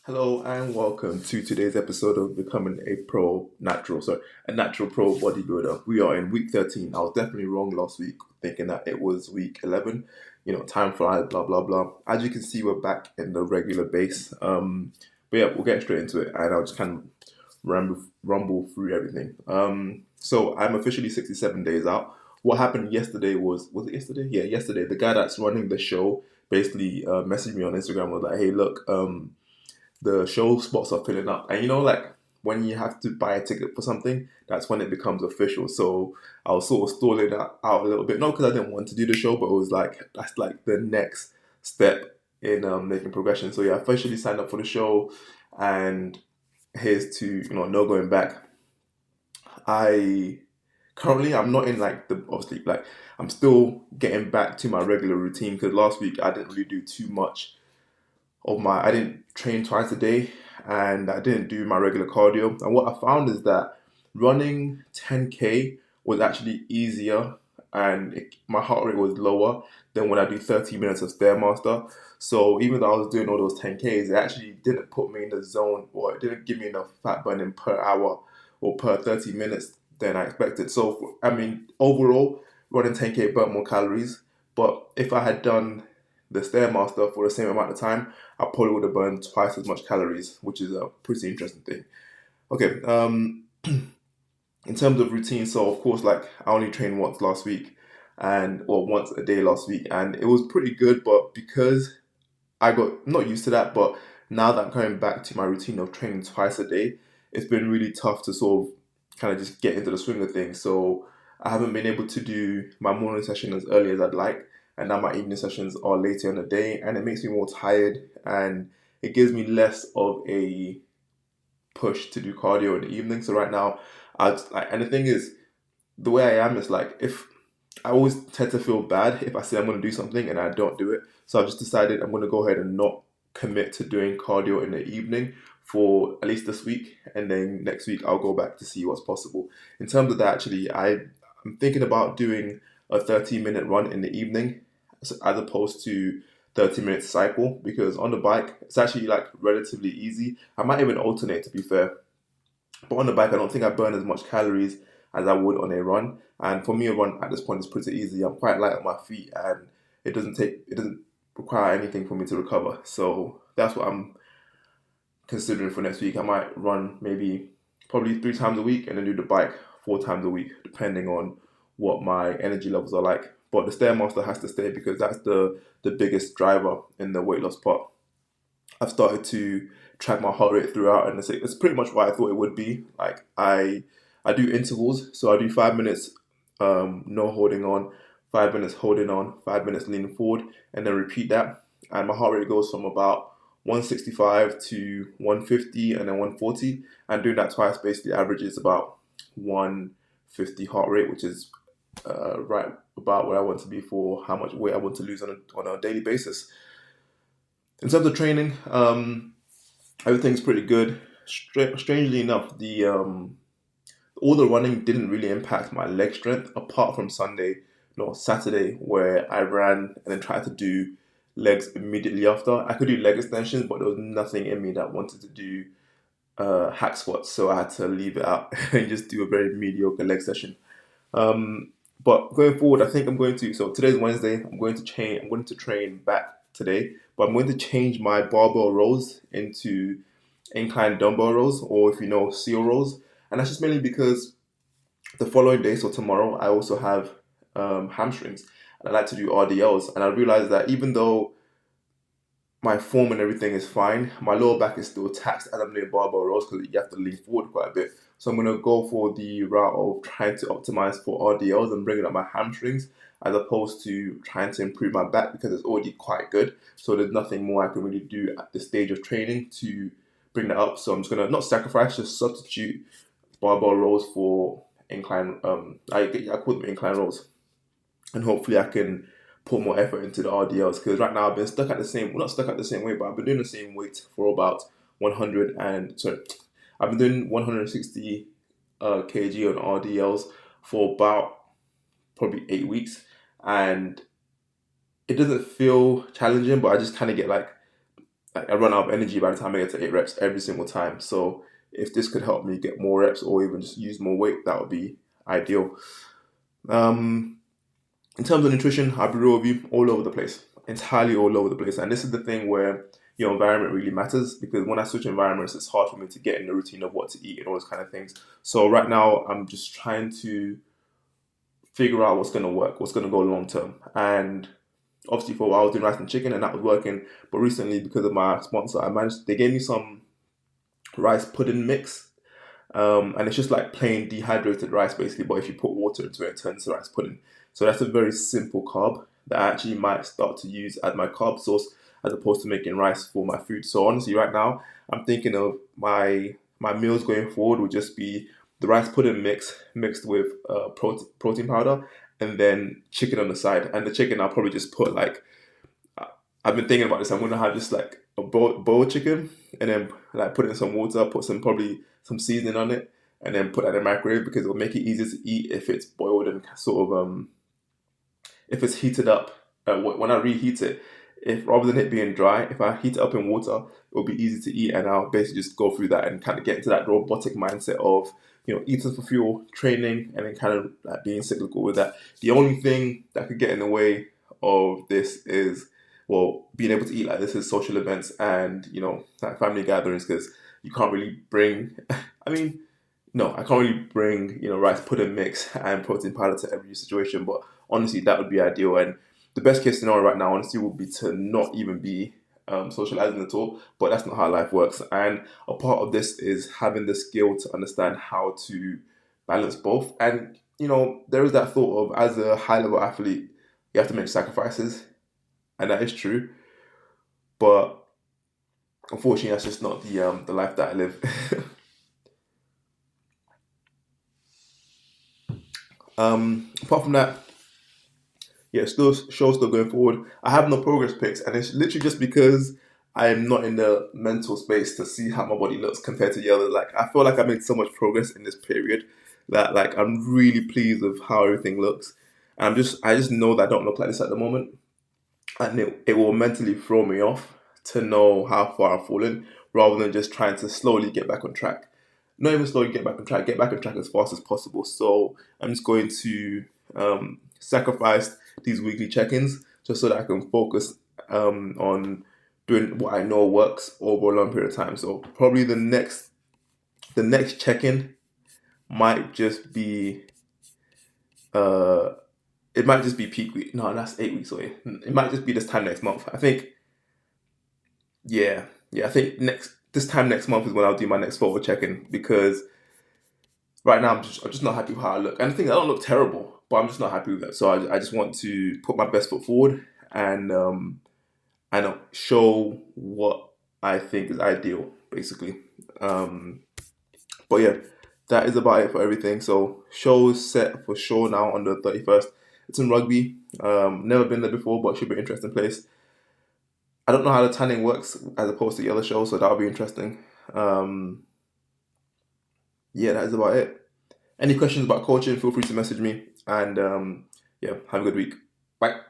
Hello and welcome to today's episode of becoming a natural pro bodybuilder. We are in week 13. I was definitely wrong last week, thinking that it was week 11. Time flies, blah blah blah. As you can see, we're back in the regular base. But yeah, we'll get straight into it, and I'll just kind of rumble through everything. So I'm officially 67 days out. What happened yesterday was it yesterday? Yeah, yesterday. The guy that's running the show basically messaged me on Instagram, was like, "Hey, look, the show spots are filling up." And like when you have to buy a ticket for something, that's when it becomes official. So I was sort of stalling that out a little bit, not because I didn't want to do the show, but it was like that's like the next step in making progression. So yeah, I officially signed up for the show, and here's to no going back. I currently I'm not in like the obviously like I'm still getting back to my regular routine because last week I didn't really do too much I didn't train twice a day, and I didn't do my regular cardio. And what I found is that running 10K was actually easier, and my heart rate was lower than when I do 30 minutes of Stairmaster. So even though I was doing all those 10Ks, it actually didn't put me in the zone, or it didn't give me enough fat burning per hour or per 30 minutes than I expected. So I mean, overall, running 10K burnt more calories. But if I had done the Stairmaster for the same amount of time, I probably would have burned twice as much calories, which is a pretty interesting thing. Okay, in terms of routine, so of course, like I only trained once last week, or once a day last week, and it was pretty good. But because I got not used to that, but now that I'm coming back to my routine of training twice a day, it's been really tough to sort of kind of just get into the swing of things. So I haven't been able to do my morning session as early as I'd like, and now my evening sessions are later in the day, and it makes me more tired, and it gives me less of a push to do cardio in the evening. So right now, and the thing is, the way I am is like if I always tend to feel bad if I say I'm going to do something and I don't do it. So I've just decided I'm going to go ahead and not commit to doing cardio in the evening for at least this week, and then next week I'll go back to see what's possible. In terms of that, actually, I'm thinking about doing a 30-minute run in the evening as opposed to 30 minute cycle, because on the bike it's actually like relatively easy. I might even alternate, to be fair, but on the bike, I don't think I burn as much calories as I would on a run. And for me, a run at this point is pretty easy. I'm quite light on my feet, and it doesn't require anything for me to recover. So that's what I'm considering for next week. I might run maybe probably 3 times a week, and then do the bike 4 times a week, depending on what my energy levels are like. But the Stairmaster has to stay because that's the biggest driver in the weight loss part. I've started to track my heart rate throughout, and it's pretty much what I thought it would be. Like I do intervals, so I do 5 minutes, no holding on, 5 minutes holding on, 5 minutes leaning forward, and then repeat that. And my heart rate goes from about 165 to 150 and then 140. And doing that twice basically averages about 150 heart rate, which is right about where I want to be for how much weight I want to lose on a daily basis. In terms of training, everything's pretty good. Strangely enough, the all the running didn't really impact my leg strength, apart from Saturday, where I ran and then tried to do legs immediately after. I could do leg extensions, but there was nothing in me that wanted to do hack squats, so I had to leave it out and just do a very mediocre leg session. But going forward, I think I'm going to. So today's Wednesday. I'm going to change. I'm going to train back today, but I'm going to change my barbell rows into incline dumbbell rows, or if you know, seal rows. And that's just mainly because the following day, so tomorrow, I also have hamstrings, and I like to do RDLs. And I realized that even though my form and everything is fine, my lower back is still taxed as I'm doing barbell rows because you have to lean forward quite a bit. So I'm going to go for the route of trying to optimize for RDLs and bringing up my hamstrings, as opposed to trying to improve my back because it's already quite good. So there's nothing more I can really do at this stage of training to bring that up. So I'm just going to not sacrifice, just substitute barbell rows for incline. I call them incline rows, and hopefully I can put more effort into the RDLs, because right now I've been stuck at the same, well, not stuck at the same weight, but I've been doing the same weight for about 100 and sorry, I've been doing 160 kg on RDLs for about probably 8 weeks, and it doesn't feel challenging, but I just kind of get like like I run out of energy by the time I get to 8 reps every single time. So if this could help me get more reps or even just use more weight, that would be ideal. Um, in terms of nutrition, I'll be real with you, all over the place, entirely all over the place. And this is the thing where your environment really matters, because when I switch environments, it's hard for me to get in the routine of what to eat and all those kind of things. So right now, I'm just trying to figure out what's going to work, what's going to go long term. And obviously, for a while, I was doing rice and chicken, and that was working. But recently, because of my sponsor, they gave me some rice pudding mix. And it's just like plain dehydrated rice, basically. But if you put water into it, it turns to rice pudding. So that's a very simple carb that I actually might start to use as my carb source, as opposed to making rice for my food. So honestly, right now, I'm thinking of my meals going forward would just be the rice pudding mix mixed with protein powder, and then chicken on the side. And the chicken, I'll probably just put like, I've been thinking about this. I'm gonna have just like a boiled chicken, and then like put it in some water, put some probably some seasoning on it, and then put that in the microwave, because it'll make it easier to eat if it's boiled and sort of if it's heated up. When I reheat it, if rather than it being dry, if I heat it up in water, it'll be easy to eat, and I'll basically just go through that and kind of get into that robotic mindset of eating for fuel, training, and then kind of like being cyclical with that. The only thing that could get in the way of this is, well, being able to eat like this is social events and like family gatherings, because you can't really bring. I mean, no, I can't really bring rice pudding mix and protein powder to every situation. But honestly, that would be ideal. And the best case scenario right now, honestly, would be to not even be socializing at all. But that's not how life works. And a part of this is having the skill to understand how to balance both. And there is that thought of, as a high level athlete, you have to make sacrifices, and that is true. But unfortunately, that's just not the life that I live. Apart from that, yeah, still show's still going forward. I have no progress pics, and it's literally just because I am not in the mental space to see how my body looks compared to the others. Like, I feel like I made so much progress in this period that, like, I'm really pleased with how everything looks. And I just know that I don't look like this at the moment, and it will mentally throw me off to know how far I've fallen, rather than just trying to slowly get back on track. Not even slowly get back on track as fast as possible. So I'm just going to sacrifice these weekly check-ins just so that I can focus on doing what I know works over a long period of time. So probably the next check-in might just be uh it might just be peak week. No, that's 8 weeks away. It might just be this time next month. I think, yeah, I think next this time next month is when I'll do my next photo check-in, because right now I'm just not happy with how I look. And the thing is, I don't look terrible, but I'm just not happy with that. So I just want to put my best foot forward, and show what I think is ideal, basically. Um, but yeah, that is about it for everything. So show is set for sure now on the 31st. It's in Rugby. Never been there before, but it should be an interesting place. I don't know how the tanning works as opposed to the other shows, so that'll be interesting. Um, yeah, that is about it. Any questions about coaching, feel free to message me. And yeah, have a good week. Bye.